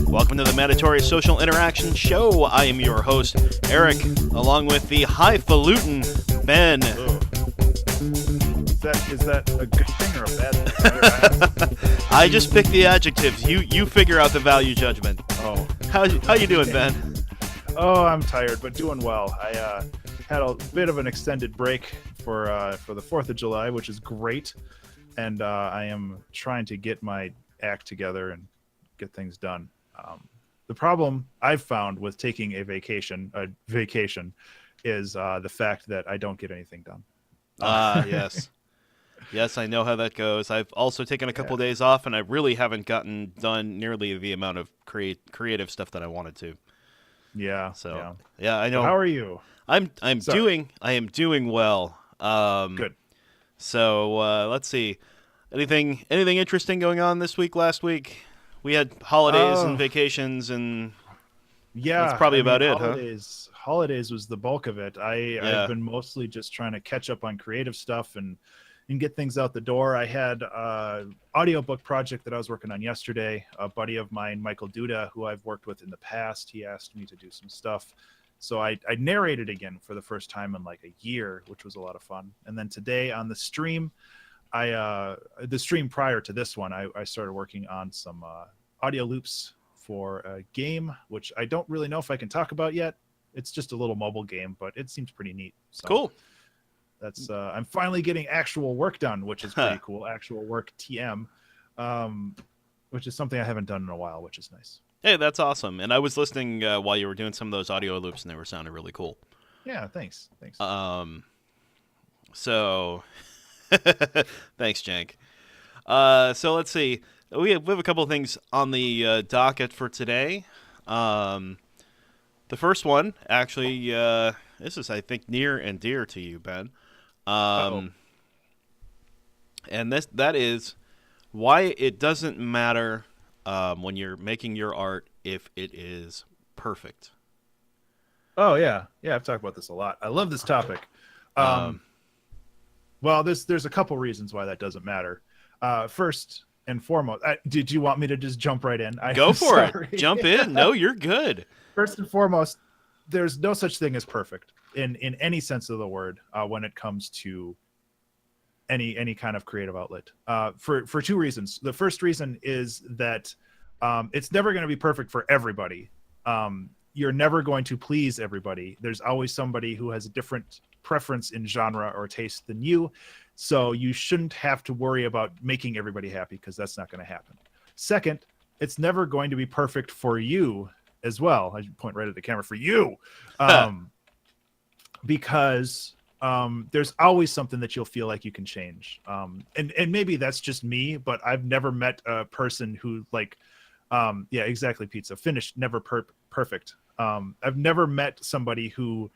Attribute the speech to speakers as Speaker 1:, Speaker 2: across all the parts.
Speaker 1: Welcome to the Mandatory Social Interaction Show. I am your host, Eric, along with the highfalutin Ben.
Speaker 2: Is that a good thing or a bad thing?
Speaker 1: I just pick the adjectives. You figure out the value judgment.
Speaker 2: Oh.
Speaker 1: How you doing, Ben?
Speaker 2: Oh, I'm tired, but doing well. I had a bit of an extended break for the 4th of July, which is great. And I am trying to get my act together and get things done. The problem I've found with taking a vacation is the fact that I don't get anything done.
Speaker 1: Yes. Yes, I know how that goes. I've also taken a couple days off, and I really haven't gotten done nearly the amount of creative stuff that I wanted to.
Speaker 2: Yeah.
Speaker 1: So yeah, I know.
Speaker 2: So how are you?
Speaker 1: I am doing well.
Speaker 2: Good.
Speaker 1: So let's see. Anything interesting going on this week? Last week we had holidays and vacations, and that's probably about it,
Speaker 2: Holidays was the bulk of it. I've been mostly just trying to catch up on creative stuff and get things out the door. I had an audiobook project that I was working on yesterday. A buddy of mine, Michael Duda, who I've worked with in the past, he asked me to do some stuff. So I narrated again for the first time in like a year, which was a lot of fun. And then today on the stream, the stream prior to this one, I started working on some audio loops for a game, which I don't really know if I can talk about yet. It's just a little mobile game, but it seems pretty neat. So
Speaker 1: cool.
Speaker 2: That's I'm finally getting actual work done, which is pretty cool. Actual work TM, which is something I haven't done in a while, which is nice.
Speaker 1: Hey, that's awesome. And I was listening while you were doing some of those audio loops, and they were sounding really cool.
Speaker 2: Yeah, thanks.
Speaker 1: So thanks, Jank. So let's see. We have a couple of things on the docket for today. The first one, actually, this is, I think, near and dear to you, Ben. And that is why it doesn't matter when you're making your art if it is perfect.
Speaker 2: Oh, yeah. Yeah, I've talked about this a lot. I love this topic. Well, there's a couple reasons why that doesn't matter. First and foremost, did you want me to just jump right in?
Speaker 1: Go for it. Jump in. No, you're good. First
Speaker 2: and foremost, there's no such thing as perfect in any sense of the word when it comes to any kind of creative outlet. For two reasons. The first reason is that it's never going to be perfect for everybody. You're never going to please everybody. There's always somebody who has a different preference in genre or taste than you. So you shouldn't have to worry about making everybody happy, because that's not going to happen. Second, it's never going to be perfect for you as well. I should point right at the camera for you. Because there's always something that you'll feel like you can change. And maybe that's just me, but I've never met a person who exactly, pizza. Finished, never perfect. I've never met somebody who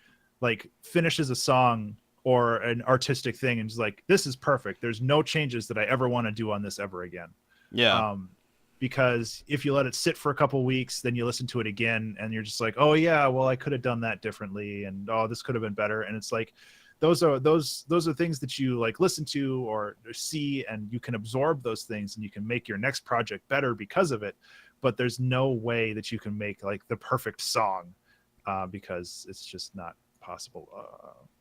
Speaker 2: finishes a song or an artistic thing and is like, this is perfect. There's no changes that I ever want to do on this ever again.
Speaker 1: Yeah.
Speaker 2: Because if you let it sit for a couple weeks, then you listen to it again and you're just like, oh yeah, well, I could have done that differently. And this could have been better. And it's like, those are things that you listen to or see, and you can absorb those things and you can make your next project better because of it. But there's no way that you can make the perfect song because it's just not possible.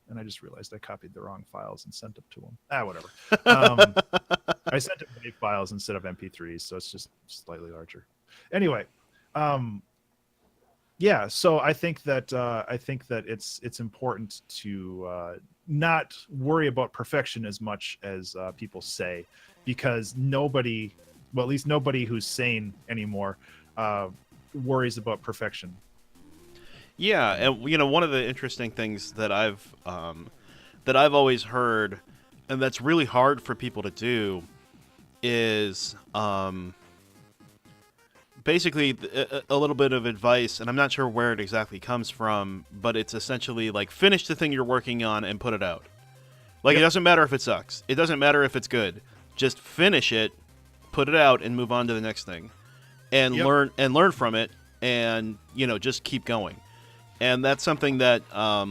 Speaker 2: And I just realized I copied the wrong files and sent them to them. Whatever. I sent them WAV files instead of MP3s, so it's just slightly larger. Anyway, so I think that it's important to not worry about perfection as much as people say, because nobody, well, at least nobody who's sane anymore, worries about perfection.
Speaker 1: Yeah, and one of the interesting things that I've always heard, and that's really hard for people to do, is basically a little bit of advice, and I'm not sure where it exactly comes from, but it's essentially finish the thing you're working on and put it out. It doesn't matter if it sucks. It doesn't matter if it's good. Just finish it, put it out, and move on to the next thing, and learn from it, and just keep going. And that's something that I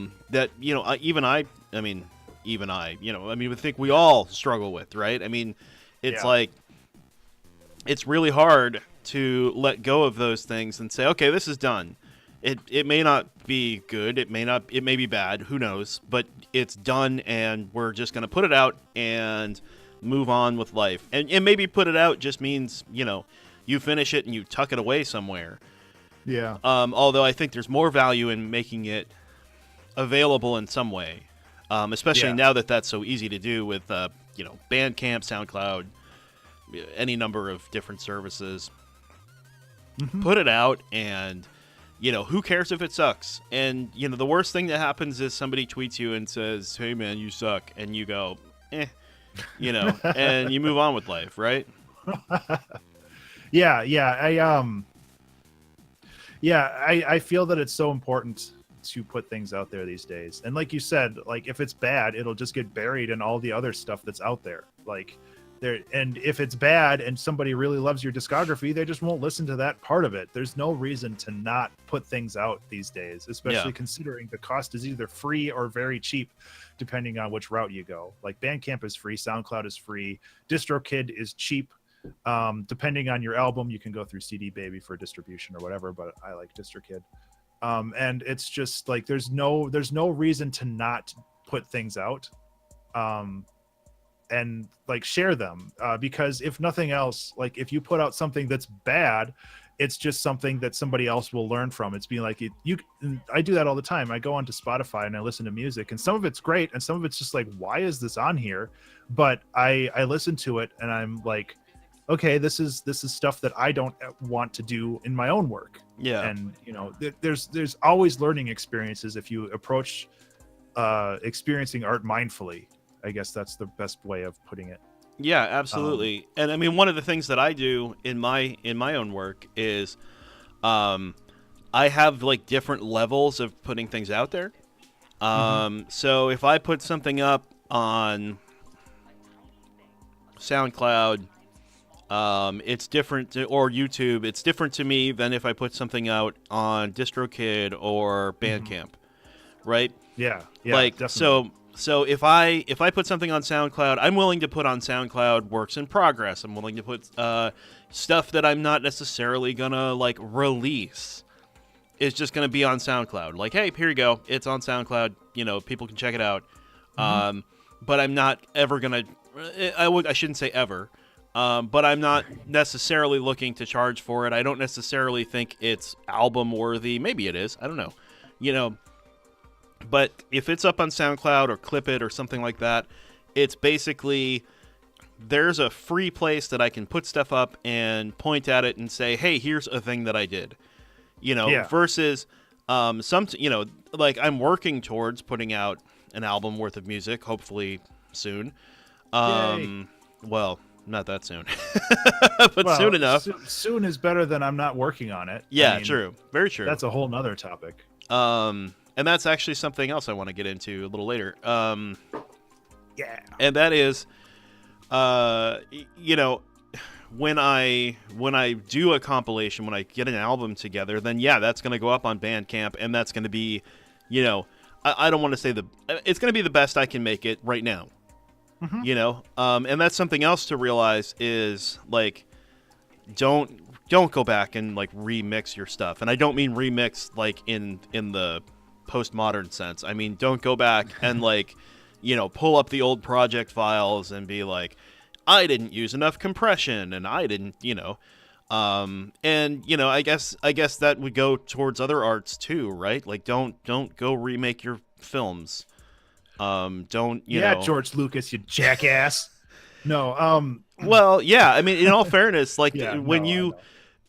Speaker 1: mean, even I, I mean, I think we all struggle with, right? I mean, it's like, it's really hard to let go of those things and say, okay, this is done. It may not be good. It may be bad. Who knows? But it's done, and we're just going to put it out and move on with life. And maybe put it out just means, you finish it and you tuck it away somewhere.
Speaker 2: Yeah.
Speaker 1: Although I think there's more value in making it available in some way, especially now that that's so easy to do with, Bandcamp, SoundCloud, any number of different services. Mm-hmm. Put it out, and who cares if it sucks? And the worst thing that happens is somebody tweets you and says, "Hey man, you suck," and you go, and you move on with life, right?
Speaker 2: I feel that it's so important to put things out there these days. And like you said, like if it's bad, it'll just get buried in all the other stuff that's out there. And if it's bad and somebody really loves your discography, they just won't listen to that part of it. There's no reason to not put things out these days, especially considering the cost is either free or very cheap, depending on which route you go. Like Bandcamp is free, SoundCloud is free, DistroKid is cheap. Depending on your album, you can go through CD Baby for distribution or whatever, but I like DistroKid. And it's just like there's no reason to not put things out. And like share them, because if nothing else, like if you put out something that's bad, it's just something that somebody else will learn from. It's being like I do that all the time. I go onto Spotify and I listen to music, and some of it's great and some of it's just like, why is this on here? But I listen to it and I'm like, okay, this is stuff that I don't want to do in my own work.
Speaker 1: Yeah.
Speaker 2: And there's always learning experiences if you approach experiencing art mindfully. I guess that's the best way of putting it.
Speaker 1: Yeah, absolutely. And I mean, one of the things that I do in my own work is I have like different levels of putting things out there. So if I put something up on SoundCloud, it's different or YouTube, it's different to me than if I put something out on DistroKid or Bandcamp, right?
Speaker 2: Yeah,
Speaker 1: like
Speaker 2: definitely.
Speaker 1: So if I put something on SoundCloud, I'm willing to put on SoundCloud works in progress. I'm willing to put stuff that I'm not necessarily gonna like release. It's just gonna be on SoundCloud. Like, hey, here you go. It's on SoundCloud. People can check it out. But I'm not ever gonna. I shouldn't say ever. But I'm not necessarily looking to charge for it. I don't necessarily think it's album worthy. Maybe it is. I don't know. But if it's up on SoundCloud or Clip It or something like that, it's basically there's a free place that I can put stuff up and point at it and say, hey, here's a thing that I did. Versus like I'm working towards putting out an album worth of music, hopefully soon. Well, not that soon, but soon enough.
Speaker 2: Soon is better than I'm not working on it.
Speaker 1: Yeah, true. Very true.
Speaker 2: That's a whole nother topic.
Speaker 1: And that's actually something else I want to get into a little later.
Speaker 2: Yeah.
Speaker 1: And that is, when I do a compilation, when I get an album together, then that's going to go up on Bandcamp, and that's going to be, I don't want to say it's going to be the best I can make it right now. And that's something else to realize is like, don't go back and like remix your stuff. And I don't mean remix like in the postmodern sense. I mean, don't go back and like, pull up the old project files and be like, I didn't use enough compression and I didn't, I guess that would go towards other arts too, right? Like don't go remake your films. Don't you know?
Speaker 2: George Lucas, you jackass. No.
Speaker 1: Well, yeah. I mean, in all fairness, like when you,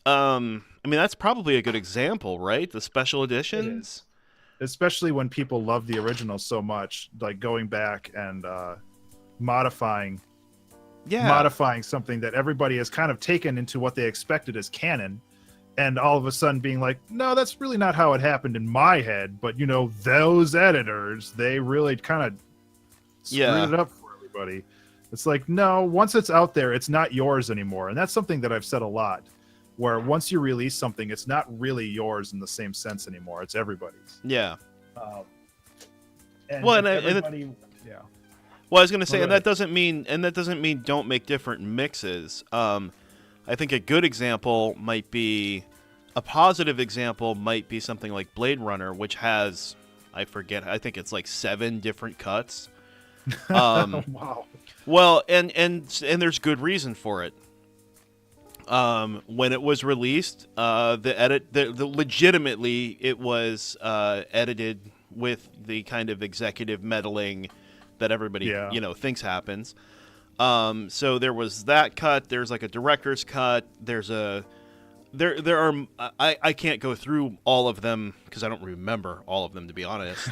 Speaker 1: I mean, that's probably a good example, right? The special editions,
Speaker 2: especially when people love the original so much, like going back and modifying something that everybody has kind of taken into what they expected as canon. And all of a sudden being like, no, that's really not how it happened in my head. But, those editors, they really kind of screwed it up for everybody. It's like, no, once it's out there, it's not yours anymore. And that's something that I've said a lot, where once you release something, it's not really yours in the same sense anymore. It's everybody's.
Speaker 1: Yeah.
Speaker 2: And
Speaker 1: Well, I was going to say,
Speaker 2: All
Speaker 1: and
Speaker 2: right.
Speaker 1: that doesn't mean don't make different mixes. I think a good example might be, a positive example might be something like Blade Runner, which has, I think it's like 7 different cuts.
Speaker 2: Wow.
Speaker 1: Well, and there's good reason for it. When it was released, legitimately it was edited with the kind of executive meddling that everybody thinks happens. So there was that cut. There's like a director's cut. There are I can't go through all of them because I don't remember all of them, to be honest.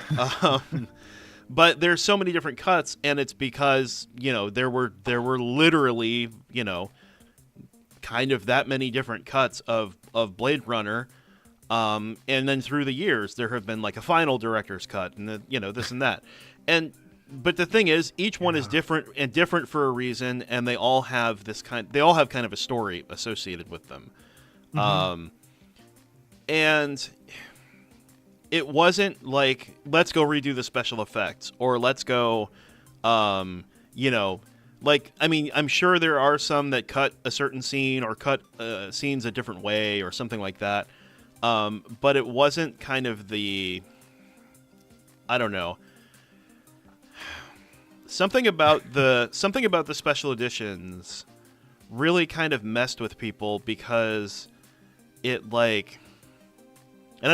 Speaker 1: But there's so many different cuts, and it's because there were literally kind of that many different cuts of Blade Runner. And then through the years, there have been like a final director's cut, and this and that, but the thing is, each one is different for a reason, and they all have kind of a story associated with them.
Speaker 2: Mm-hmm.
Speaker 1: And it wasn't like, let's go redo the special effects, or let's go, I'm sure there are some that cut a certain scene or cut scenes a different way or something like that. But it wasn't kind of I don't know. Something about the special editions really kind of messed with people because it and I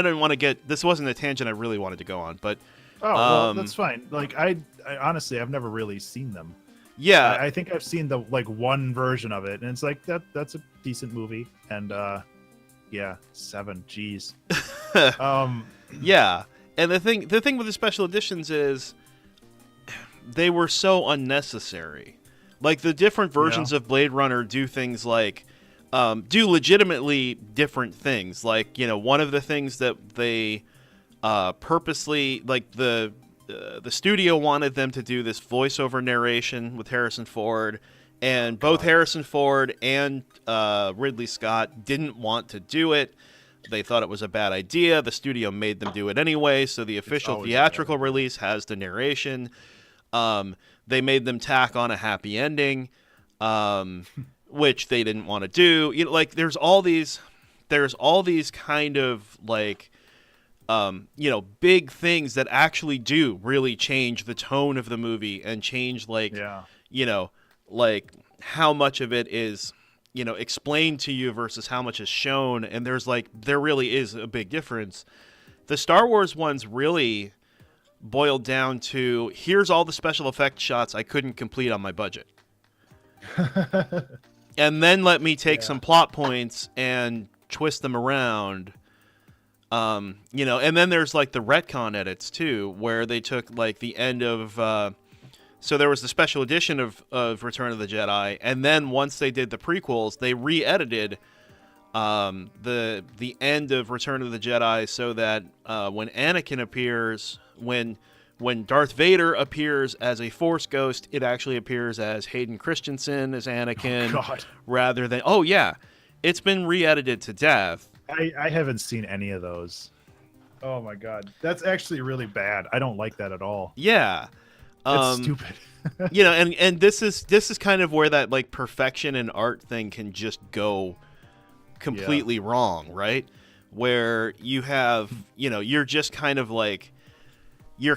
Speaker 1: didn't want to this wasn't a tangent I really wanted to go on, but
Speaker 2: that's fine. Like I honestly, I've never really seen them.
Speaker 1: Yeah,
Speaker 2: I think I've seen the one version of it, and it's like that's a decent movie, and 7, geez.
Speaker 1: Yeah, and the thing with the special editions is they were so unnecessary. Like, the different versions of Blade Runner do things like do legitimately different things. Like, one of the things that they purposely, like, the studio wanted them to do this voiceover narration with Harrison Ford, and both Harrison Ford and Ridley Scott didn't want to do it. They thought it was a bad idea. The studio made them do it anyway, so the official theatrical release has the narration. They made them tack on a happy ending, which they didn't want to do. There's all these kind of big things that actually do really change the tone of the movie and change how much of it is explained to you versus how much is shown. And there really is a big difference. The Star Wars ones really boiled down to, here's all the special effect shots I couldn't complete on my budget. And then let me take some plot points and twist them around. And then there's the retcon edits too, where they took the end of so there was the special edition of Return of the Jedi, and then once they did the prequels, they re-edited the end of Return of the Jedi so that when Anakin appears, when Darth Vader appears as a Force ghost, it actually appears as Hayden Christensen as Anakin, rather than it's been re-edited to death.
Speaker 2: I haven't seen any of those. Oh my god, that's actually really bad. I don't like that at all.
Speaker 1: Yeah,
Speaker 2: it's stupid.
Speaker 1: And this is kind of where that perfection in art thing can just go completely wrong, right? Where you have you're just kind of you're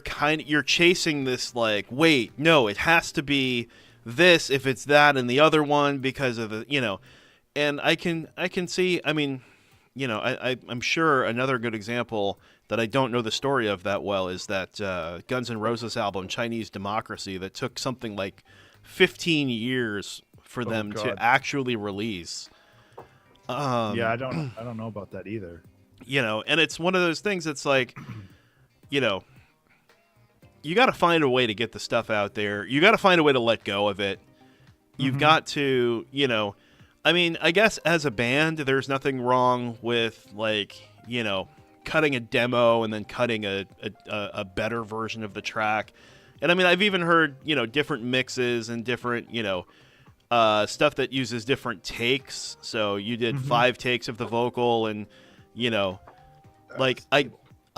Speaker 1: chasing this wait, no, it has to be this if it's that and the other one because of the and I can see, I'm sure another good example that I don't know the story of that well is that Guns N' Roses album Chinese Democracy that took something like 15 years for them to actually release.
Speaker 2: I don't know about that either.
Speaker 1: And it's one of those things that's you got to find a way to get the stuff out there. You got to find a way to let go of it. You've got to, I guess as a band, there's nothing wrong with cutting a demo and then cutting a better version of the track. And I've even heard, different mixes and different, stuff that uses different takes. So you did 5 takes of the vocal and, I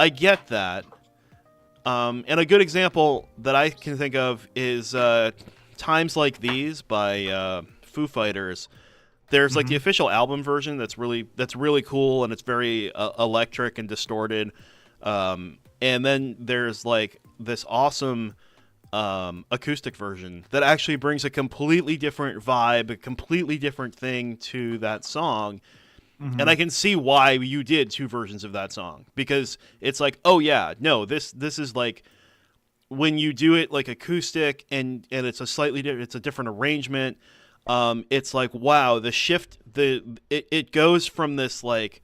Speaker 1: get that. And a good example that I can think of is Times Like These by Foo Fighters. There's like the official album version that's really cool, and it's very electric and distorted. And then there's like this awesome acoustic version that actually brings a completely different vibe, a completely different thing to that song. And I can see why you did two versions of that song, because it's like, oh yeah, no, this is like when you do it like acoustic and it's it's a different arrangement. It's like, wow, the shift, it goes from this like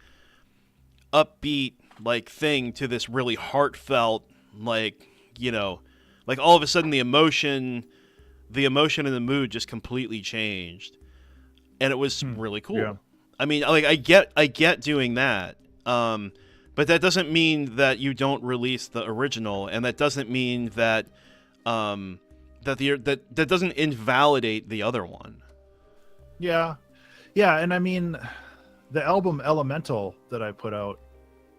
Speaker 1: upbeat like thing to this really heartfelt, like, you know, like all of a sudden the emotion and the mood just completely changed, and it was really cool.
Speaker 2: Yeah.
Speaker 1: I mean, like I get doing that, but that doesn't mean that you don't release the original, and that doesn't mean that that doesn't invalidate the other one.
Speaker 2: Yeah, and I mean, the album Elemental that I put out,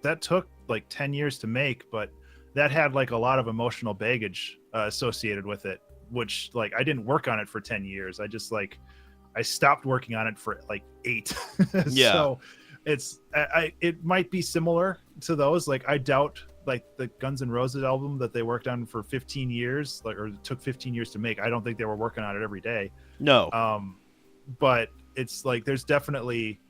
Speaker 2: that took like 10 years to make, but that had like a lot of emotional baggage associated with it, which like I didn't work on it for 10 years. I just like I stopped working on it for like 8.
Speaker 1: Yeah.
Speaker 2: So it might be similar to those. Like I doubt like the Guns N' Roses album that they worked on for 15 years, like, or it took 15 years to make. I don't think they were working on it every day.
Speaker 1: No.
Speaker 2: But it's like there's definitely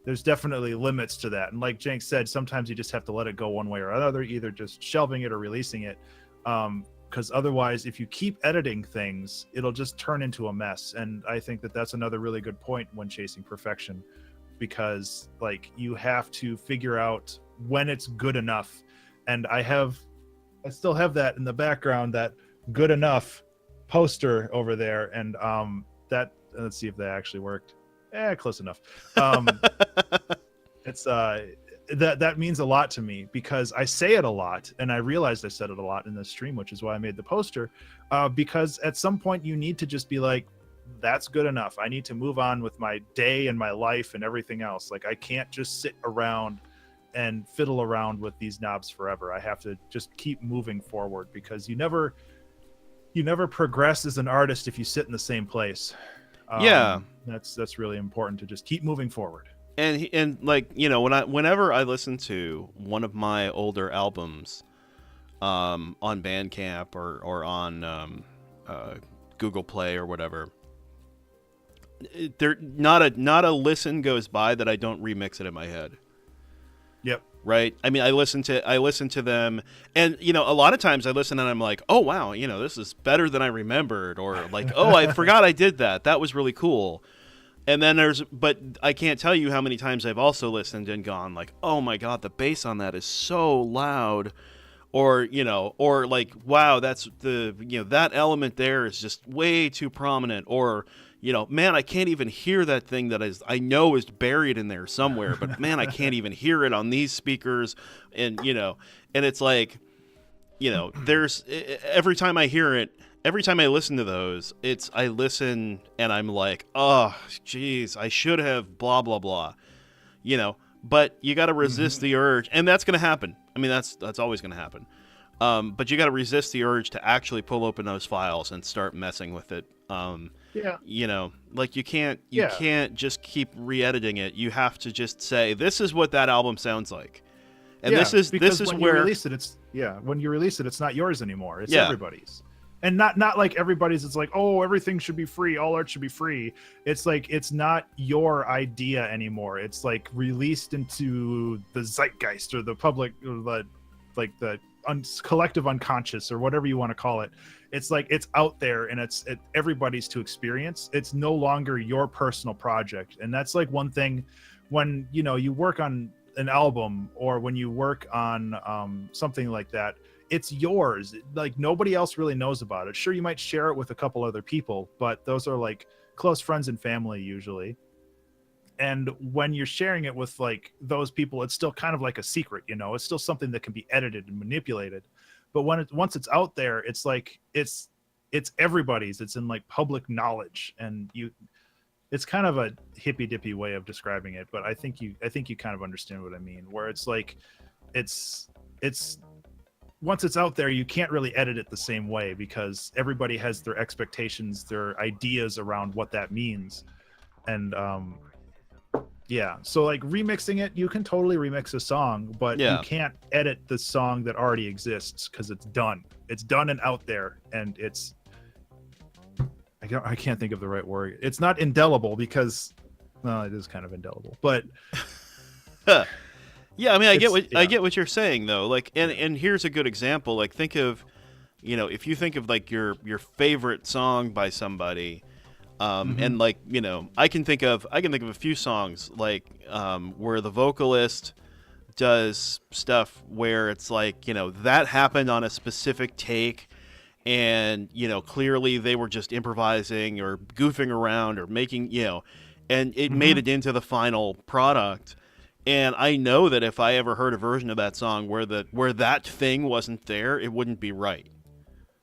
Speaker 2: limits to that. And like Jenk said, sometimes you just have to let it go one way or another, either just shelving it or releasing it. Because otherwise, if you keep editing things, it'll just turn into a mess. And I think that that's another really good point when chasing perfection, because like you have to figure out when it's good enough. And I still have that in the background, that good enough poster over there. And that, let's see if that actually worked. Close enough. It's that means a lot to me, because I say it a lot, and I realized I said it a lot in this stream, which is why I made the poster, because at some point you need to just be like, that's good enough. I need to move on with my day and my life and everything else. Like I can't just sit around and fiddle around with these knobs forever. I have to just keep moving forward, because you never progress as an artist if you sit in the same place. That's really important, to just keep moving forward.
Speaker 1: And like, you know, whenever I listen to one of my older albums on Bandcamp or on Google Play or whatever, there not a listen goes by that I don't remix it in my head.
Speaker 2: Yep.
Speaker 1: Right. I mean, I listen to them, and you know, a lot of times I listen and I'm like, oh wow, you know, this is better than I remembered, or like, oh, I forgot I did that. That was really cool. And then but I can't tell you how many times I've also listened and gone like, oh my God, the bass on that is so loud, or, you know, or like, wow, that's that element there is just way too prominent, or, you know, man, I can't even hear that thing that I know is buried in there somewhere, but man, I can't even hear it on these speakers. And, you know, and it's like, you know, there's every time I hear it, every time I listen to those, I listen and I'm like, oh, geez, I should have blah, blah, blah, you know, but you got to resist the urge, and that's going to happen. I mean, that's always going to happen. But you got to resist the urge to actually pull open those files and start messing with it. You know, like you can't just keep re-editing it. You have to just say, this is what that album sounds like. And this is
Speaker 2: when
Speaker 1: where
Speaker 2: you release it, when you release it, it's not yours anymore. It's everybody's. And not like everybody's. It's like, oh, everything should be free. All art should be free. It's like, it's not your idea anymore. It's like released into the zeitgeist or the public, or the collective unconscious, or whatever you want to call it. It's like, it's out there, and it's everybody's to experience. It's no longer your personal project. And that's like one thing when, you know, you work on an album, or when you work on something like that, it's yours. Like nobody else really knows about it. Sure, you might share it with a couple other people, but those are like close friends and family usually. And when you're sharing it with like those people, it's still kind of like a secret, you know. It's still something that can be edited and manipulated. But once it's out there, it's like it's everybody's. It's in like public knowledge, and it's kind of a hippy dippy way of describing it, but I think you kind of understand what I mean. Where it's like it's once it's out there, you can't really edit it the same way because everybody has their expectations, their ideas around what that means. And yeah, so like remixing it, you can totally remix a song, but you can't edit the song that already exists because it's done. It's done and out there, and it's I can't think of the right word. It's not indelible because, well, it is kind of indelible, but
Speaker 1: yeah, I mean, I get what you're saying though. Like, and here's a good example. Like, think of, you know, if you think of like your favorite song by somebody, and like, you know, I can think of a few songs like where the vocalist does stuff where it's like, you know, that happened on a specific take. And, you know, clearly they were just improvising or goofing around or making, you know, and it made it into the final product. And I know that if I ever heard a version of that song where that thing wasn't there, it wouldn't be right.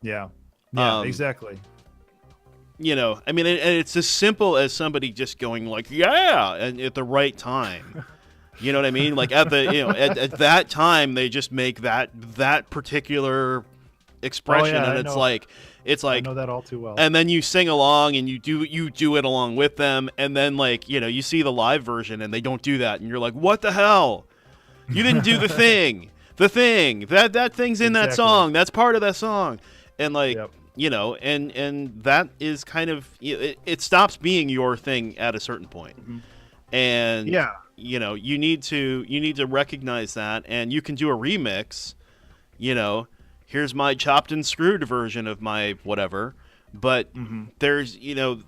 Speaker 2: Yeah, exactly.
Speaker 1: You know, I mean, and it's as simple as somebody just going like, yeah, and at the right time. You know what I mean? Like at the, you know, at that time, they just make that particular expression, and it's like I know that all too well. And then you sing along and you do it along with them, and then like, you know, you see the live version and they don't do that, and you're like, what the hell? You didn't do the thing. The thing that thing's in that song. That's part of that song, and like, you know, and that is kind of, it stops being your thing at a certain point. And you know, you need to recognize that, and you can do a remix. You know, here's my chopped and screwed version of my whatever, but there's, you know,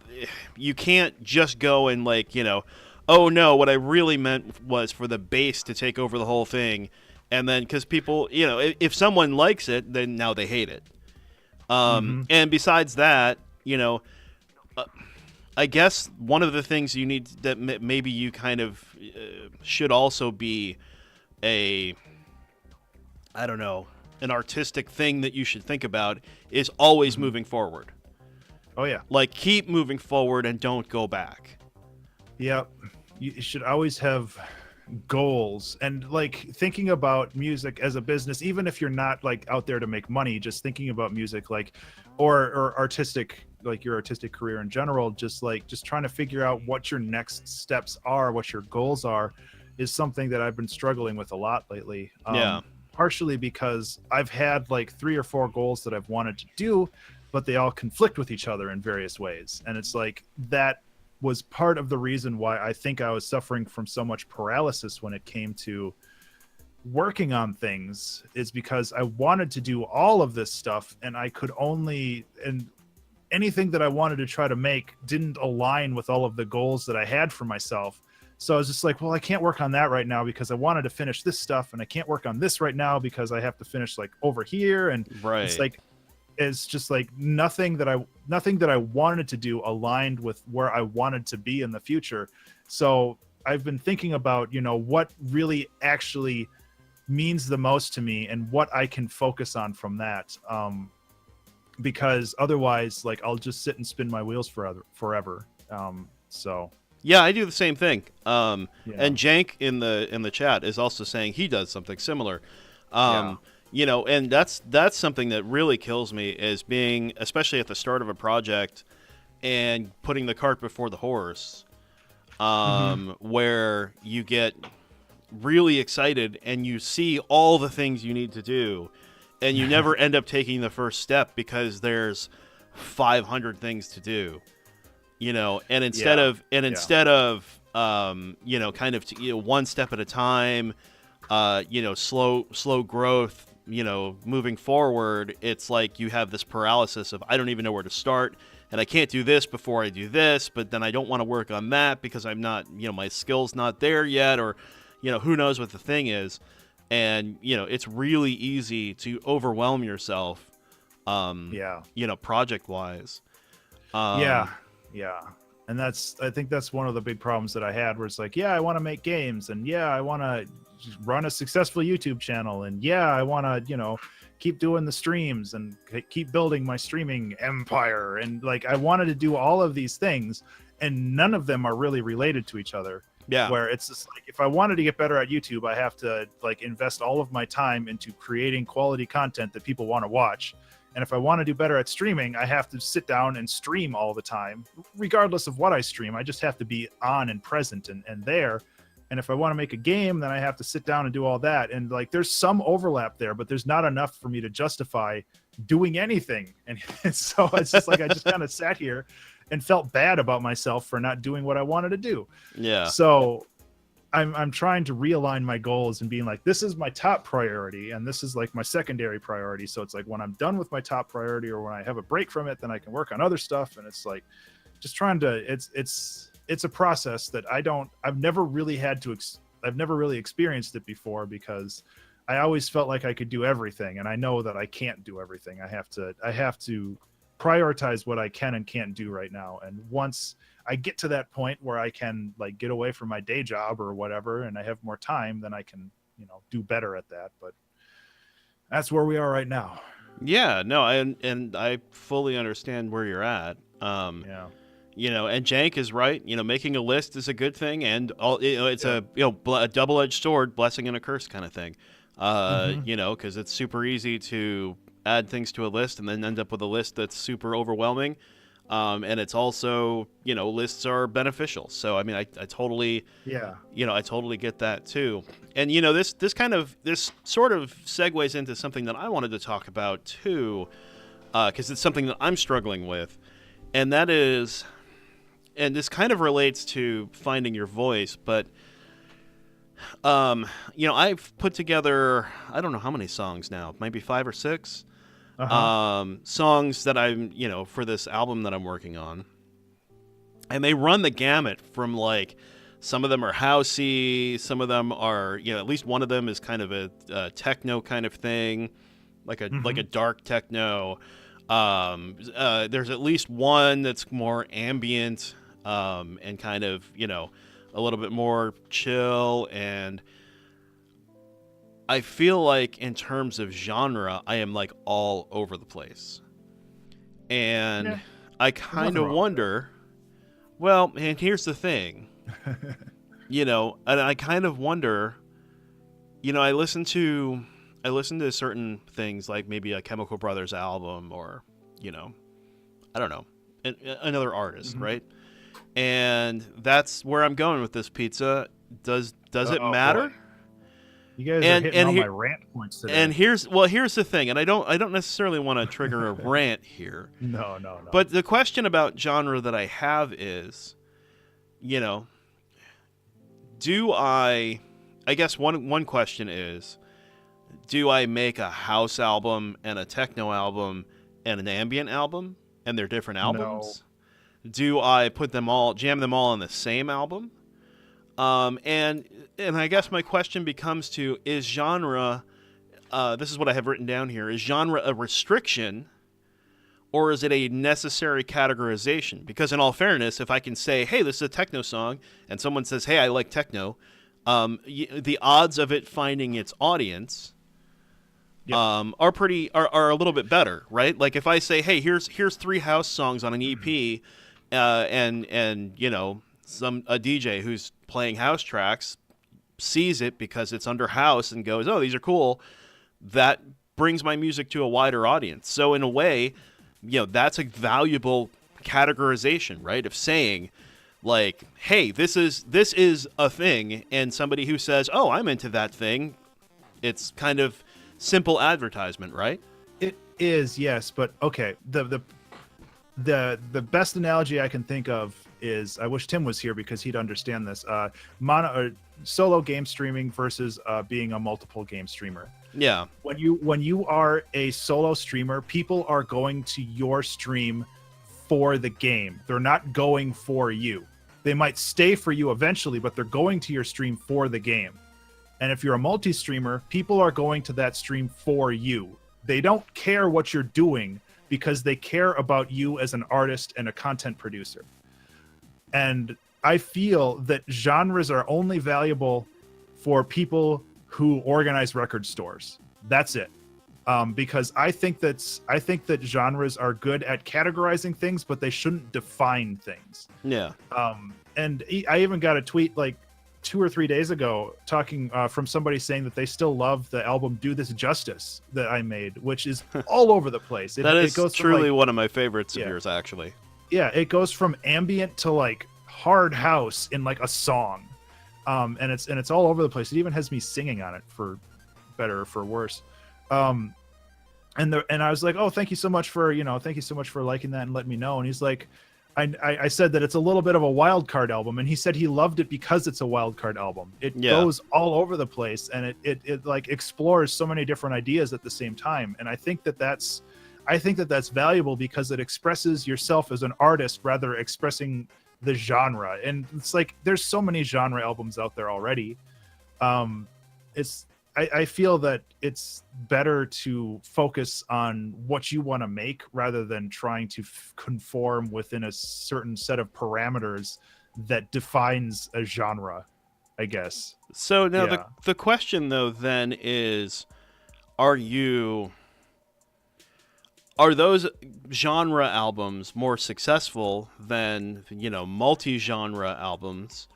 Speaker 1: you can't just go and like, you know, oh no, what I really meant was for the bass to take over the whole thing, and then because people, you know, if someone likes it, then now they hate it. And besides that, you know, I guess one of the things you need that maybe you kind of should also be I don't know, an artistic thing that you should think about is always moving forward. Oh yeah. Like, keep moving forward and don't go back. Yep. You should always have goals, and like thinking about music as a business, even if you're not like out there to make money, just thinking about music, like, or artistic, like your artistic career in general, just trying to figure out what your next steps are, what your goals are, is something that I've been struggling with a lot lately. Partially because I've had like 3 or 4 goals that I've wanted to do, but they all conflict with each other in various ways. And it's like, that was part of the reason why I think I was suffering from so much paralysis when it came to working on things, is because I wanted to do all of this stuff, and I could only, and anything that I wanted to try to make didn't align with all of the goals that I had for myself. So I was just like, well, I can't work on that right now because I wanted to finish this stuff, and I can't work on this right now because I have to finish like over here. And it's like, it's just like nothing that I wanted to do aligned with where I wanted to be in the future. So I've been thinking about, you know, what really actually means the most to me and what I can focus on from that. Because otherwise, like, I'll just sit and spin my wheels forever. So yeah, I do the same thing. And Jank in the chat is also saying he does something similar. You know, and that's something that really kills me, is being, especially at the start of a project, and putting the cart before the horse, where you get really excited and you see all the things you need to do, and you never end up taking the first step because there's 500 things to do. You know, and instead of you know, kind of, you know, one step at a time, you know, slow growth, you know, moving forward, it's like you have this paralysis of, I don't even know where to start, and I can't do this before I do this, but then I don't want to work on that because I'm not, you know, my skill's not there yet, or, you know, who knows what the thing is. And, you know, it's really easy to overwhelm yourself, you know, project wise. And I think that's one of the big problems that I had, where it's like, I want to make games, and I want to run a successful YouTube channel, and I want to, you know, keep doing the streams and keep building my streaming empire. And like, I wanted to do all of these things, and none of them are really related to each other. Yeah.
Speaker 2: Where it's just like, if I wanted to get better at YouTube, I have to like invest all of my time into creating quality content that people want to watch. And if I want to do better at streaming, I have to sit down and stream all the time, regardless of what I stream. I just have to be on and present and there. And if I want to make a game, then I have to sit down and do all that. And like, there's some overlap there, but there's not enough for me to justify doing anything. And so it's just like, I just kind of sat here and felt bad about myself for not doing what I wanted to do.
Speaker 1: Yeah.
Speaker 2: So I'm trying to realign my goals and being like, this is my top priority and this is like my secondary priority. So it's like, when I'm done with my top priority or when I have a break from it, then I can work on other stuff. And it's like, just trying to, it's a process that I've never really experienced it before, because I always felt like I could do everything. And I know that I can't do everything. I have to prioritize what I can and can't do right now. And once I get to that point where I can like get away from my day job or whatever, and I have more time, then I can, do better at that. But that's where we are right now.
Speaker 1: Yeah, no, and I fully understand where you're at.
Speaker 2: Yeah.
Speaker 1: And Jank is right. Making a list is a good thing, and it's a double-edged sword, blessing and a curse kind of thing. Because it's super easy to add things to a list and then end up with a list that's super overwhelming. And it's also, lists are beneficial. So I mean, I totally, I totally get that too. And this sort of segues into something that I wanted to talk about too, because it's something that I'm struggling with, and that is. And this kind of relates to finding your voice, but, I've put together, I don't know how many songs now, maybe 5 or 6 songs that I'm, for this album that I'm working on. And they run the gamut from like, some of them are housey, some of them are, at least one of them is kind of a techno kind of thing, like a dark techno. There's at least one that's more ambient. And kind of, a little bit more chill. And I feel like in terms of genre, I am like all over the place. And I kind of wonder, well, and here's the thing, and I kind of wonder, I listen to certain things like maybe a Chemical Brothers album or, I don't know, another artist, right? And that's where I'm going with this, Pizza. Does it matter?
Speaker 2: Boy. You guys are hitting all my rant points today.
Speaker 1: And here's the thing, and I don't necessarily want to trigger a rant here.
Speaker 2: No.
Speaker 1: But the question about genre that I have is, do I guess one question is, do I make a house album and a techno album and an ambient album, and they're different albums? No. Do I jam them all on the same album? And I guess my question becomes is genre, this is what I have written down here, is genre a restriction or is it a necessary categorization? Because in all fairness, if I can say, hey, this is a techno song, and someone says, hey, I like techno, the odds of it finding its audience are a little bit better, right? Like if I say, hey, here's 3 house songs on an EP, and a DJ who's playing house tracks sees it because it's under house and goes, oh, these are cool, that brings my music to a wider audience. So in a way, that's a valuable categorization, right? Of saying like, hey, this is a thing, and somebody who says, oh, I'm into that thing, it's kind of simple advertisement, right?
Speaker 2: It is, yes, but okay, the best analogy I can think of is, I wish Tim was here because he'd understand this. Solo game streaming versus being a multiple game streamer.
Speaker 1: Yeah.
Speaker 2: When you are a solo streamer, people are going to your stream for the game. They're not going for you. They might stay for you eventually, but they're going to your stream for the game. And if you're a multi-streamer, people are going to that stream for you. They don't care what you're doing because they care about you as an artist and a content producer. And I feel that genres are only valuable for people who organize record stores. That's it. Because I think that genres are good at categorizing things, but they shouldn't define things.
Speaker 1: Yeah.
Speaker 2: And I even got a tweet like 2 or 3 days ago talking from somebody saying that they still love the album "Do This Justice" that I made, which is all over the place.
Speaker 1: That is
Speaker 2: it goes
Speaker 1: truly
Speaker 2: from, like,
Speaker 1: one of my favorites of yours, actually.
Speaker 2: Yeah, it goes from ambient to like hard house in like a song, and it's all over the place. It even has me singing on it, for better or for worse. And I was like, oh, thank you so much for liking that and letting me know. And he's like, I said that it's a little bit of a wild card album, and he said he loved it because it's a wild card album. It goes all over the place, and it like explores so many different ideas at the same time. And I think that that's valuable because it expresses yourself as an artist rather expressing the genre. And it's like there's so many genre albums out there already. I feel that it's better to focus on what you want to make rather than trying to conform within a certain set of parameters that defines a genre, I guess.
Speaker 1: So now the question though then is, are those genre albums more successful than, multi-genre albums?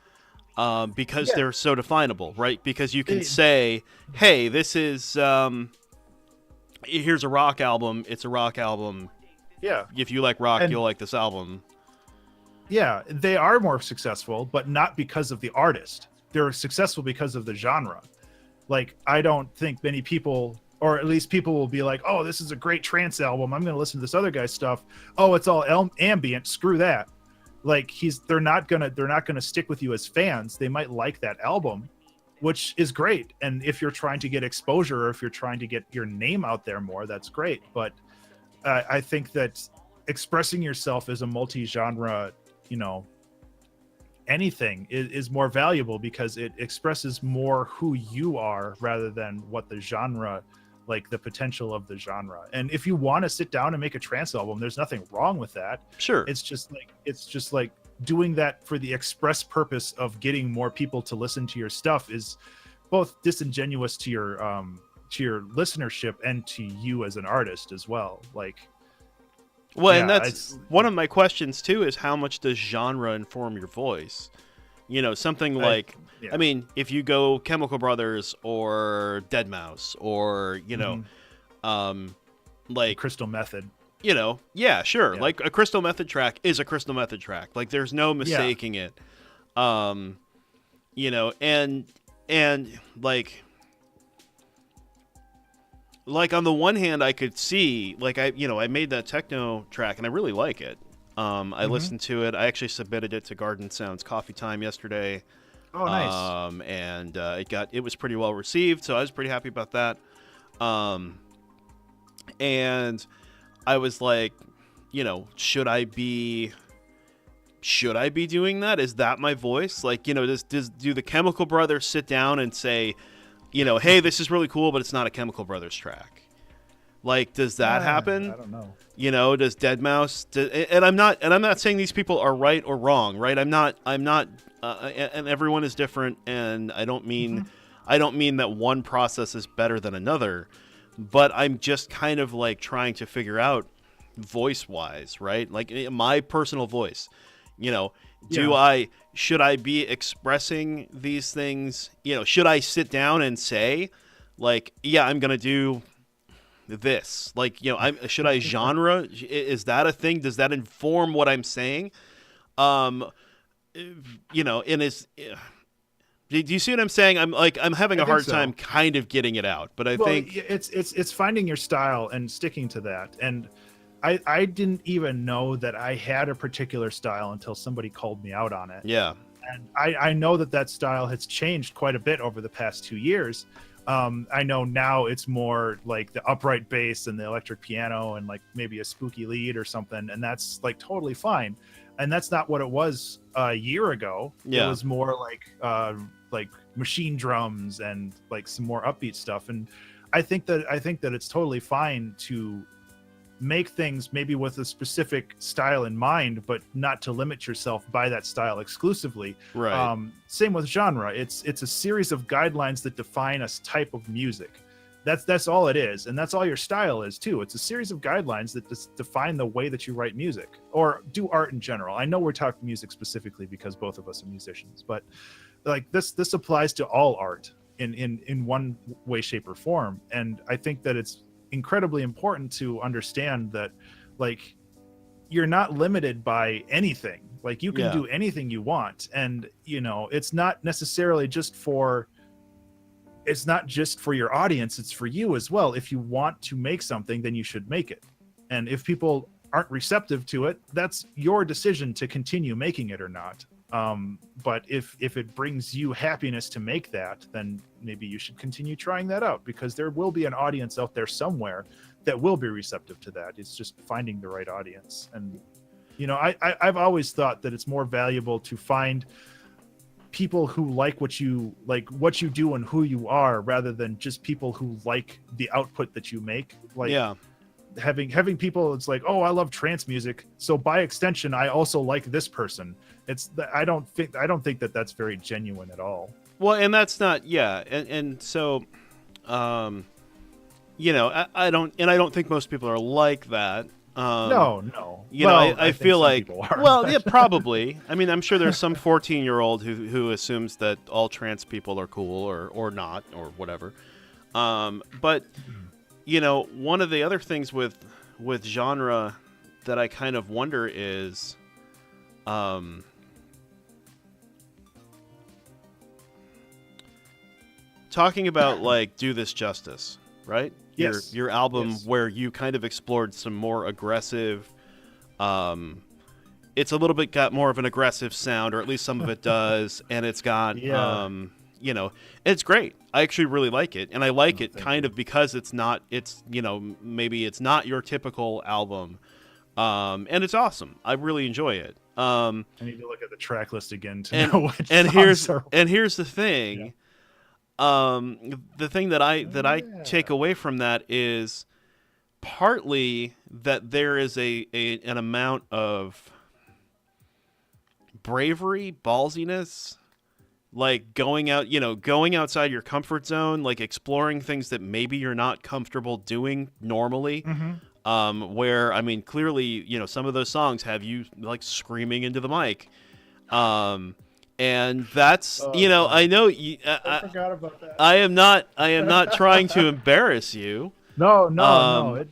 Speaker 1: Because they're so definable, right? Because you can say, hey, this is here's a rock album, it's a rock album.
Speaker 2: Yeah.
Speaker 1: If you like rock, you'll like this album.
Speaker 2: Yeah, they are more successful, but not because of the artist. They're successful because of the genre. Like, I don't think many people, or at least people will be like, oh, this is a great trance album, I'm going to listen to this other guy's stuff. Oh, it's all ambient, screw that. Like, they're not gonna stick with you as fans. They might like that album, which is great. And if you're trying to get exposure, or if you're trying to get your name out there more, that's great. But I think that expressing yourself as a multi-genre, anything is more valuable because it expresses more who you are rather than what the genre, like the potential of the genre. And if you want to sit down and make a trance album, there's nothing wrong with that.
Speaker 1: Sure.
Speaker 2: It's just like doing that for the express purpose of getting more people to listen to your stuff is both disingenuous to your listenership and to you as an artist as well. Like,
Speaker 1: and that's one of my questions too, is how much does genre inform your voice? Something like, I mean, if you go Chemical Brothers or Deadmau5 or, like
Speaker 2: Crystal Method,
Speaker 1: sure. Yeah. Like a Crystal Method track is a Crystal Method track. Like there's no mistaking it. And like on the one hand, I could see, like, I made that techno track and I really like it. I listened to it. I actually submitted it to Garden Sounds Coffee Time yesterday.
Speaker 2: Oh, nice.
Speaker 1: And it was pretty well received, so I was pretty happy about that. And I was like, should I be doing that? Is that my voice? Like, do the Chemical Brothers sit down and say, hey, this is really cool, but it's not a Chemical Brothers track? Like, does that happen?
Speaker 2: I don't know.
Speaker 1: Does Deadmau5? And I'm not saying these people are right or wrong, right? I'm not. And everyone is different, and I don't mean that one process is better than another, but I'm just kind of like trying to figure out voice-wise, right? Like my personal voice. Should I be expressing these things? Should I sit down and say, like, yeah, I'm gonna do this, like, should I genre? Is that a thing? Does that inform what I'm saying? And is, do you see what I'm saying? I'm having a hard time kind of getting it out, but I think
Speaker 2: it's finding your style and sticking to that. And I didn't even know that I had a particular style until somebody called me out on it.
Speaker 1: Yeah.
Speaker 2: And I know that style has changed quite a bit over the past 2 years. I know now it's more like the upright bass and the electric piano and like maybe a spooky lead or something, and that's like totally fine. And that's not what it was a year ago.
Speaker 1: Yeah.
Speaker 2: It was more like machine drums and like some more upbeat stuff. And I think that it's totally fine to make things maybe with a specific style in mind, but not to limit yourself by that style exclusively.
Speaker 1: Right.
Speaker 2: Same with genre. It's a series of guidelines that define a type of music. That's all it is, and that's all your style is too. It's a series of guidelines that define the way that you write music or do art in general. I know we're talking music specifically because both of us are musicians, but like this applies to all art in one way, shape, or form. And I think that it's incredibly important to understand that, like, you're not limited by anything. Like, you can do anything you want, and it's not necessarily just for your audience, it's for you as well. If you want to make something, then you should make it. And if people aren't receptive to it, that's your decision to continue making it or not. But if it brings you happiness to make that, then maybe you should continue trying that out, because there will be an audience out there somewhere that will be receptive to that. It's just finding the right audience. And I've always thought that it's more valuable to find people who like what you do and who you are, rather than just people who like the output that you make. Like, having people, it's like, oh, I love trance music, so by extension I also like this person. I don't think that that's very genuine at all.
Speaker 1: Well, and that's not, and so I don't think most people are like that.
Speaker 2: No.
Speaker 1: I feel like, well, yeah,
Speaker 2: but
Speaker 1: probably. I mean, I'm sure there's some 14-year-old who assumes that all trans people are cool or not or whatever. But one of the other things with genre that I kind of wonder is, talking about, like, Do This Justice, right?
Speaker 2: Yes.
Speaker 1: Your album,
Speaker 2: Yes.
Speaker 1: where you kind of explored some more aggressive, it's a little bit got more of an aggressive sound, or at least some of it does, and it's got, it's great. I actually really like it, and I like it kind of because maybe it's not your typical album, and it's awesome. I really enjoy it.
Speaker 2: I need to look at the track list again to know which
Speaker 1: here's the thing.
Speaker 2: Yeah.
Speaker 1: The thing that I take away from that is partly that there is an amount of bravery, ballsiness, like going outside your comfort zone, like exploring things that maybe you're not comfortable doing normally.
Speaker 2: Mm-hmm.
Speaker 1: Where, I mean, clearly, some of those songs have you like screaming into the mic. And that's, I know
Speaker 2: I forgot about that.
Speaker 1: I am not trying to embarrass you.
Speaker 2: No.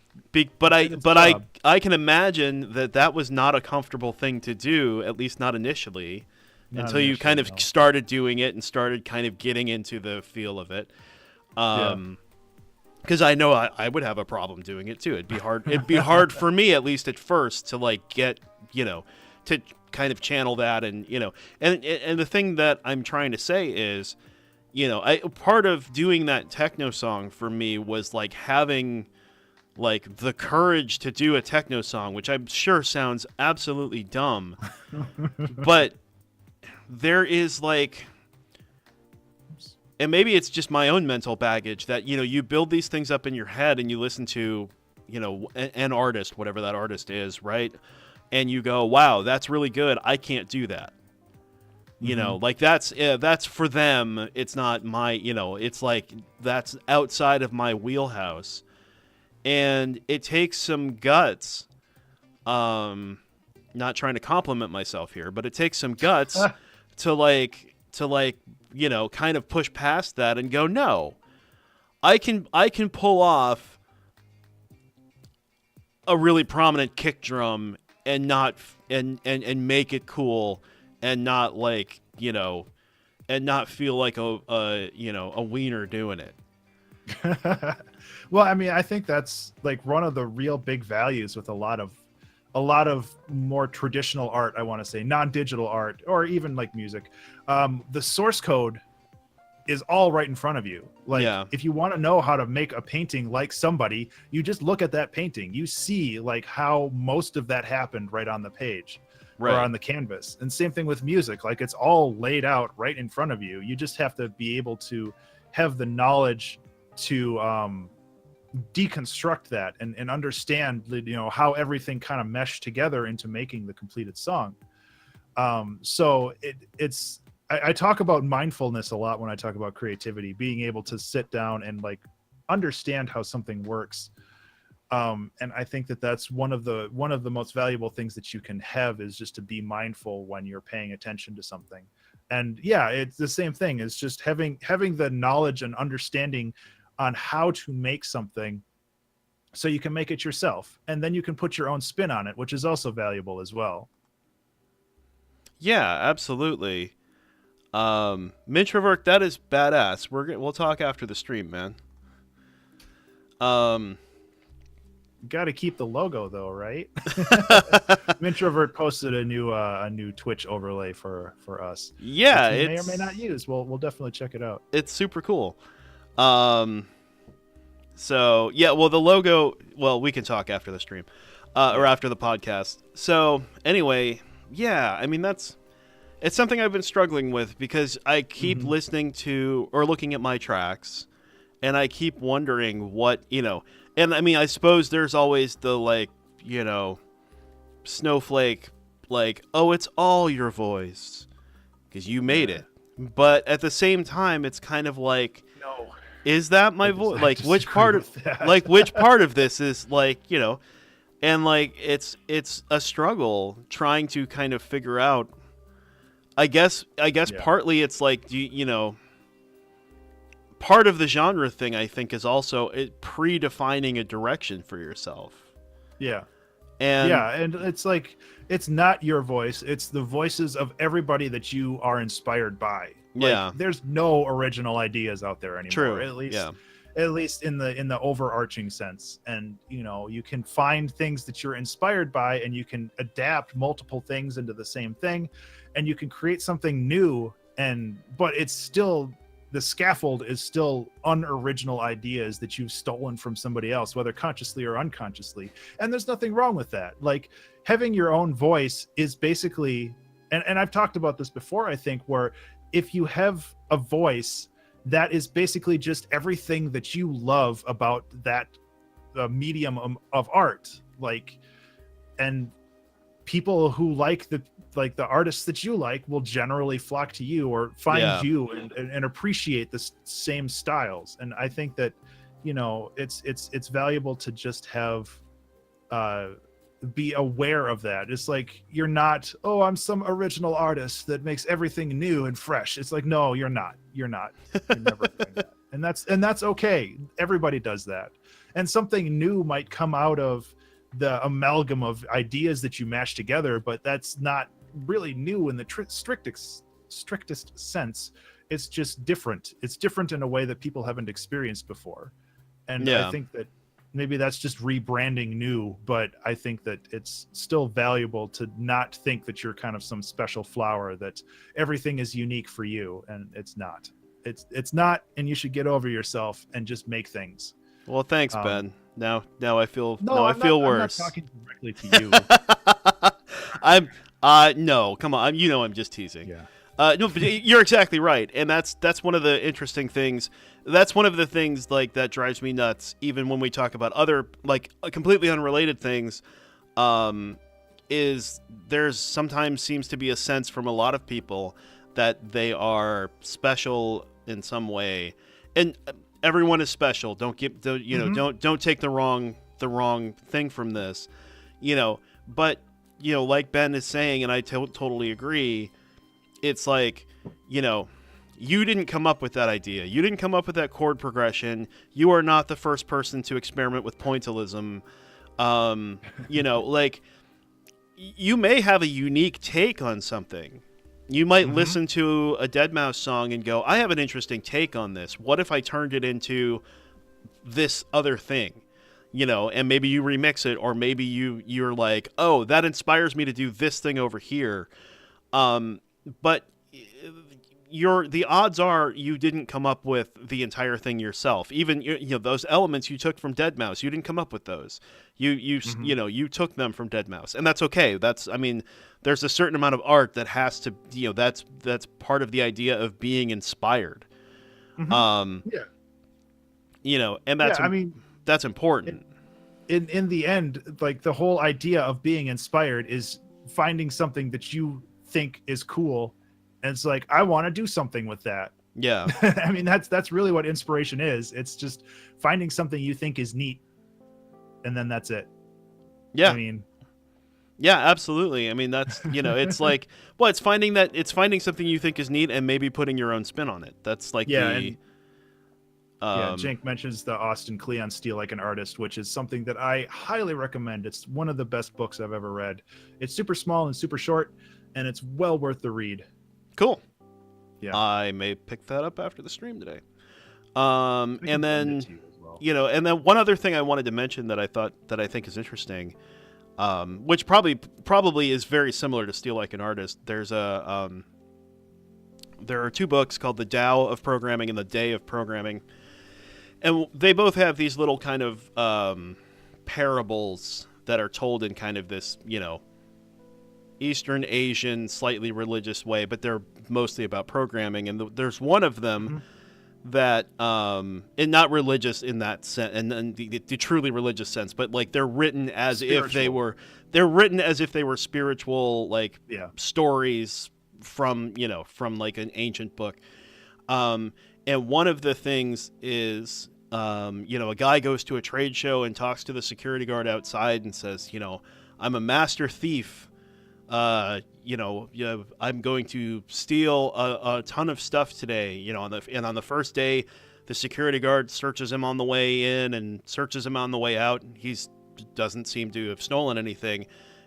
Speaker 1: But I can imagine that was not a comfortable thing to do, at least not initially, until you kind of started doing it and started kind of getting into the feel of it. Because I know I would have a problem doing it too. It'd be hard for me, at least at first, to like get, to kind of channel that, and and the thing that I'm trying to say is, part of doing that techno song for me was like having like the courage to do a techno song, which I'm sure sounds absolutely dumb, but there is like, and maybe it's just my own mental baggage that, you build these things up in your head and you listen to, an artist, whatever that artist is, right? And you go, wow, that's really good. I can't do that.
Speaker 2: Mm-hmm.
Speaker 1: Like that's for them. It's not my, it's like that's outside of my wheelhouse. And it takes some guts. Not trying to compliment myself here, but it takes some guts to kind of push past that and go, no, I can pull off a really prominent kick drum and not and make it cool and not like, and not feel like a wiener doing it.
Speaker 2: Well, I mean, I think that's like one of the real big values with a lot of more traditional art, I want to say, non-digital art, or even like music. The source code is all right in front of you. Like, if you want to know how to make a painting like somebody, you just look at that painting. You see like how most of that happened right on the page, or on the canvas. And same thing with music. Like, it's all laid out right in front of you. You just have to be able to have the knowledge to deconstruct that and understand, how everything kind of meshed together into making the completed song. So it's I talk about mindfulness a lot when I talk about creativity, being able to sit down and like understand how something works. And I think that that's one of the most valuable things that you can have, is just to be mindful when you're paying attention to something. And yeah, it's the same thing. It's just having the knowledge and understanding on how to make something so you can make it yourself, and then you can put your own spin on it, which is also valuable as well.
Speaker 1: Yeah, absolutely. Mintrovert, that is badass. We'll talk after the stream, man.
Speaker 2: Got to keep the logo though, right? Mintrovert posted a new Twitch overlay for us.
Speaker 1: Yeah,
Speaker 2: which we may or may not use. We'll definitely check it out.
Speaker 1: It's super cool. So yeah, well, the logo. Well, we can talk after the stream, or after the podcast. So anyway, yeah, I mean it's something I've been struggling with because I keep listening to or looking at my tracks, and I keep wondering what, and I mean, I suppose there's always the snowflake, oh, it's all your voice because you made it. But at the same time, it's kind of like,
Speaker 2: no,
Speaker 1: is that my voice? Like, which part of this is and it's a struggle trying to kind of figure out. I guess partly it's like, part of the genre thing, I think, is also predefining a direction for yourself.
Speaker 2: Yeah.
Speaker 1: And
Speaker 2: it's like, it's not your voice, it's the voices of everybody that you are inspired by. There's no original ideas out there anymore.
Speaker 1: True.
Speaker 2: At least in the overarching sense. And you can find things that you're inspired by, and you can adapt multiple things into the same thing, and you can create something new, but it's still, the scaffold is still unoriginal ideas that you've stolen from somebody else, whether consciously or unconsciously. And there's nothing wrong with that. Like, having your own voice is basically, and I've talked about this before, I think, where if you have a voice, that is basically just everything that you love about that medium of art. And people who like the artists that you like will generally flock to you or find you and appreciate the same styles. And I think that, it's valuable to just have, be aware of that. It's like, you're not, oh, I'm some original artist that makes everything new and fresh. It's like, no, you're not. You're never doing that. And that's okay. Everybody does that. And something new might come out of the amalgam of ideas that you mash together, but that's not really new in the strictest sense. It's just different. It's different in a way that people haven't experienced before. And I think that maybe that's just rebranding new, but I think that it's still valuable to not think that you're kind of some special flower, that everything is unique for you, and it's not. It's not, and you should get over yourself and just make things.
Speaker 1: Well, thanks, Ben. Now I feel worse.
Speaker 2: I'm not talking directly to you.
Speaker 1: No, come on. I'm just teasing.
Speaker 2: Yeah.
Speaker 1: No, but you're exactly right, and that's one of the interesting things. That's one of the things that drives me nuts, even when we talk about other completely unrelated things. Is there's sometimes seems to be a sense from a lot of people that they are special in some way, and everyone is special. Don't take the wrong thing from this, But like Ben is saying, and I totally agree. It's like, you didn't come up with that idea. You didn't come up with that chord progression. You are not the first person to experiment with pointillism. You may have a unique take on something. You might listen to a Deadmau5 song and go, I have an interesting take on this. What if I turned it into this other thing? And maybe you remix it, or maybe you're like, oh, that inspires me to do this thing over here. But the odds are you didn't come up with the entire thing yourself. Even those elements you took from Deadmau5, you didn't come up with those. You took them from Deadmau5, and that's okay. There's a certain amount of art that has to, that's part of the idea of being inspired. And that's important.
Speaker 2: In the end, the whole idea of being inspired is finding something that you think is cool, and it's like, I want to do something with that.
Speaker 1: Yeah.
Speaker 2: That's really what inspiration is. It's just finding something you think is neat, and then that's it.
Speaker 1: Yeah. Yeah, absolutely. I mean, that's, it's like, well, it's finding something you think is neat and maybe putting your own spin on it. That's like
Speaker 2: Yeah,
Speaker 1: the,
Speaker 2: and Jenk mentions the Austin Kleon Steal Like an Artist, which is something that I highly recommend. It's one of the best books I've ever read. It's super small and super short, and it's well worth the read.
Speaker 1: cool.
Speaker 2: Yeah.
Speaker 1: I may pick that up after the stream today.
Speaker 2: I
Speaker 1: And
Speaker 2: can send
Speaker 1: then,
Speaker 2: it to you as well.
Speaker 1: and then one other thing I wanted to mention that I think is interesting, which probably is very similar to Steal Like an Artist. There are two books called The Tao of Programming and The Day of Programming. And they both have these little kind of parables that are told in kind of this, Eastern Asian, slightly religious way, but they're mostly about programming. And there's one of them that, and not religious in that sense, and the truly religious sense, but like they're written as if they were spiritual, like stories from like an ancient book. And one of the things is, a guy goes to a trade show and talks to the security guard outside and says, I'm a master thief. I'm going to steal a ton of stuff today. On the first day, the security guard searches him on the way in and searches him on the way out. He doesn't seem to have stolen anything.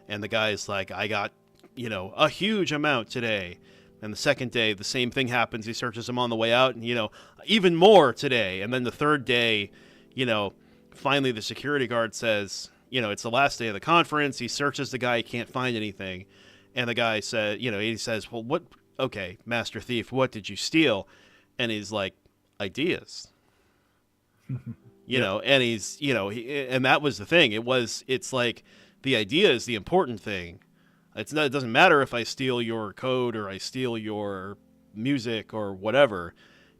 Speaker 1: And the guy's like, I got, a huge amount today. And the second day, the same thing happens. He searches him on the way out, and, even more today. And then the third day, finally the security guard says, it's the last day of the conference. He searches the guy, he can't find anything. And the guy said, he says, well, okay, Master Thief, what did you steal? And he's like, ideas. And he's, and that was the thing. It's like the idea is the important thing. It doesn't matter if I steal your code or I steal your music or whatever.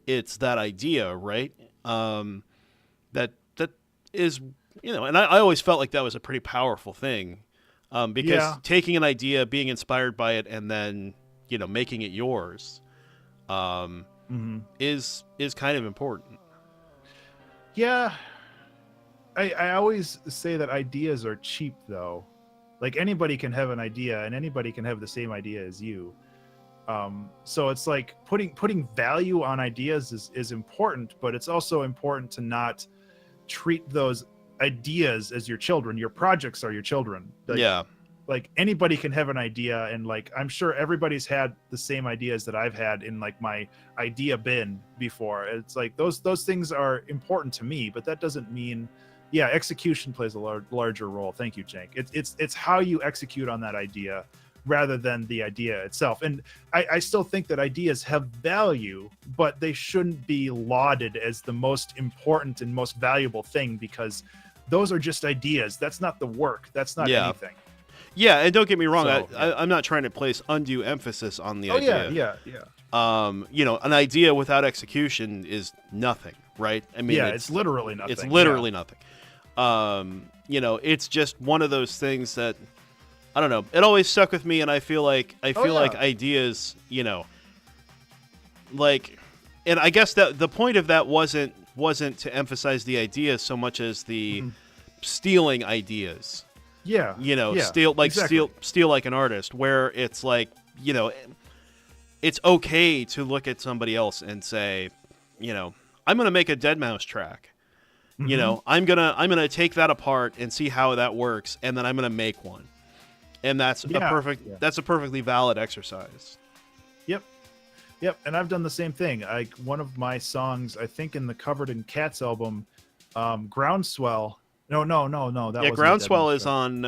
Speaker 1: It's that idea, right? That is, and I always felt like that was a pretty powerful thing, because taking an idea, being inspired by it, and then making it yours, is kind of important.
Speaker 2: Yeah, I always say that ideas are cheap, though. Like, anybody can have an idea and anybody can have the same idea as you. So it's like putting value on ideas is important, but it's also important to not treat those ideas as your children. Your projects are your children. Like anybody can have an idea, and like I'm sure everybody's had the same ideas that I've had in like my idea bin before. It's like those things are important to me, but that doesn't mean execution plays a larger role. Thank you, Cenk. It's how you execute on that idea rather than the idea itself. And I still think that ideas have value, but they shouldn't be lauded as the most important and most valuable thing, because those are just ideas. That's not the work. That's not anything.
Speaker 1: Yeah, and don't get me wrong. I'm not trying to place undue emphasis on the idea. An idea without execution is nothing, right? I mean,
Speaker 2: it's literally nothing.
Speaker 1: It's literally nothing. It's just one of those things that, I don't know, it always stuck with me, and I feel like ideas, like, and I guess that the point of that wasn't to emphasize the idea so much as the stealing ideas. Steal like an artist, where it's like, it's okay to look at somebody else and say, I'm going to make a Deadmau5 track. I'm gonna take that apart and see how that works, and then I'm gonna make one, and that's a perfectly valid exercise.
Speaker 2: Yep. And I've done the same thing. Like one of my songs, I think in the Covered in Cats album, Groundswell. No. That
Speaker 1: Groundswell is on.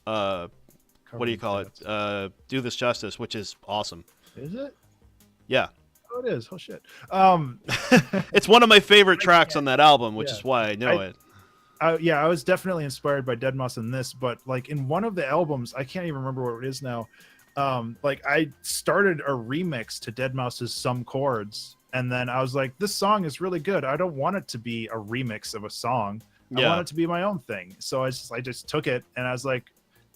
Speaker 1: What do you call it? Do This Justice, which is awesome.
Speaker 2: Is it?
Speaker 1: Yeah.
Speaker 2: Oh, it is. Oh shit.
Speaker 1: It's one of my favorite tracks on that album, which is why I know it.
Speaker 2: I was definitely inspired by Deadmau5 in this, but like in one of the albums, I can't even remember what it is now. Like I started a remix to Deadmau5's Some Chords, and then I was like, this song is really good. I don't want it to be a remix of a song. I want it to be my own thing. So I just took it, and I was like,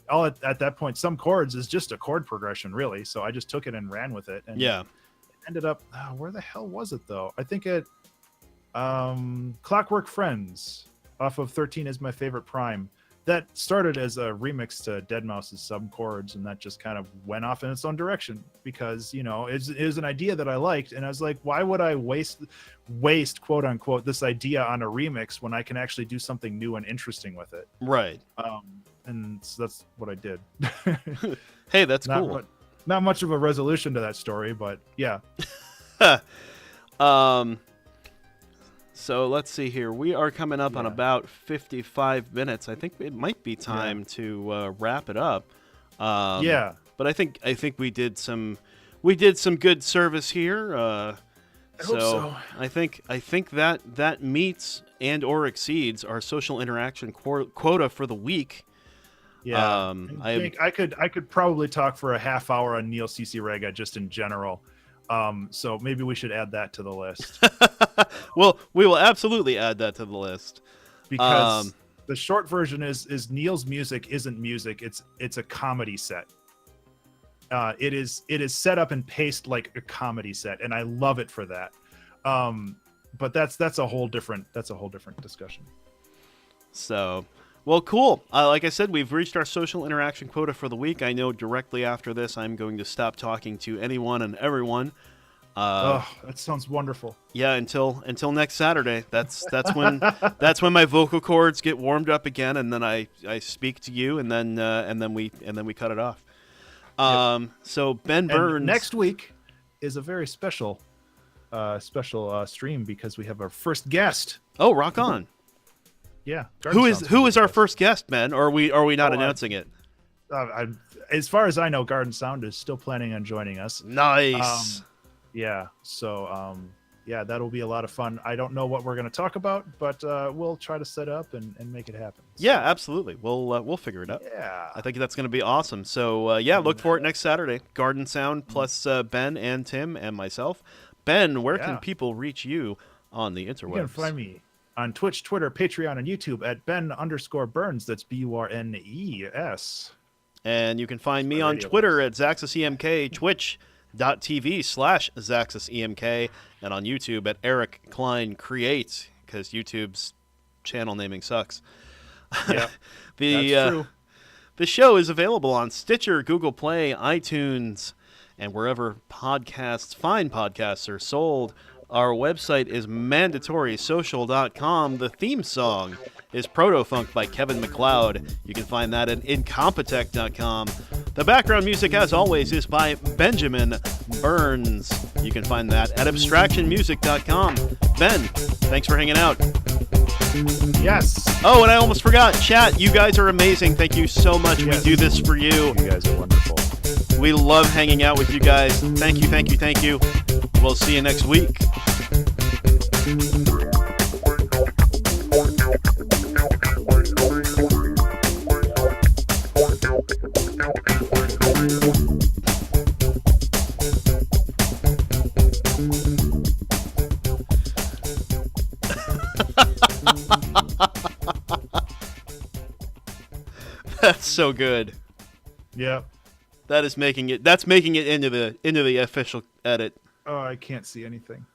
Speaker 2: at that point, Some Chords is just a chord progression, really. So I just took it and ran with it. And ended up, where the hell was it though? I think it Clockwork Friends off of 13 Is My Favorite Prime. that started as a remix to Deadmau5's Subchords, and that just kind of went off in its own direction because, you know, it was an idea that I liked, and I was like, why would I waste quote unquote this idea on a remix when I can actually do something new and interesting with it?
Speaker 1: Right.
Speaker 2: And so that's what I did.
Speaker 1: Hey, that's cool.
Speaker 2: Not much of a resolution to that story, but yeah.
Speaker 1: So let's see here. We are coming up on about 55 minutes. I think it might be time to wrap it up. But I think we did some good service here.
Speaker 2: I hope so.
Speaker 1: I think that meets and or exceeds our social interaction quota for the week.
Speaker 2: Yeah, I could probably talk for a half hour on Neil Cicierega just in general. So maybe we should add that to the list.
Speaker 1: Well, we will absolutely add that to the list.
Speaker 2: Because the short version is Neil's music isn't music, it's a comedy set. It is set up and paced like a comedy set, and I love it for that. But that's a whole different discussion.
Speaker 1: So, well, cool. Like I said, we've reached our social interaction quota for the week. I know directly after this, I'm going to stop talking to anyone and everyone.
Speaker 2: That sounds wonderful.
Speaker 1: Yeah, until next Saturday. That's when my vocal cords get warmed up again, and then I speak to you, and then we cut it off. So Ben Burns.
Speaker 2: And next week is a very special stream because we have our first guest.
Speaker 1: Oh, rock on!
Speaker 2: Yeah.
Speaker 1: Who is our first guest, Ben? Or are we not announcing it?
Speaker 2: As far as I know, Garden Sound is still planning on joining us.
Speaker 1: Nice.
Speaker 2: Yeah. So that'll be a lot of fun. I don't know what we're going to talk about, but we'll try to set up and make it happen. So,
Speaker 1: yeah, absolutely. We'll figure it out.
Speaker 2: Yeah.
Speaker 1: I think that's going to be awesome. So look for it next Saturday. Garden Sound plus Ben and Tim and myself. Ben, where can people reach you on the interwebs?
Speaker 2: You can find me on Twitch, Twitter, Patreon, and YouTube at Ben_Burns. That's BURNES.
Speaker 1: And you can find me on Twitter at ZaxxusEMK, twitch.tv/ZaxxusEMK, and on YouTube at Eric Klein Create, because YouTube's channel naming sucks.
Speaker 2: Yeah, that's true.
Speaker 1: The show is available on Stitcher, Google Play, iTunes, and wherever fine podcasts are sold. Our website is mandatorysocial.com. The theme song is Protofunk by Kevin Macleod. You can find that at incompetech.com. The background music, as always, is by Benjamin Burns. You can find that at abstractionmusic.com. Ben, thanks for hanging out.
Speaker 2: Yes.
Speaker 1: Oh, and I almost forgot. Chat, you guys are amazing. Thank you so much.
Speaker 2: Yes.
Speaker 1: We do this for you.
Speaker 2: You guys are wonderful.
Speaker 1: We love hanging out with you guys. Thank you, thank you, thank you. We'll see you next week. That's so good.
Speaker 2: Yeah.
Speaker 1: That's making it into the official edit.
Speaker 2: Oh, I can't see anything.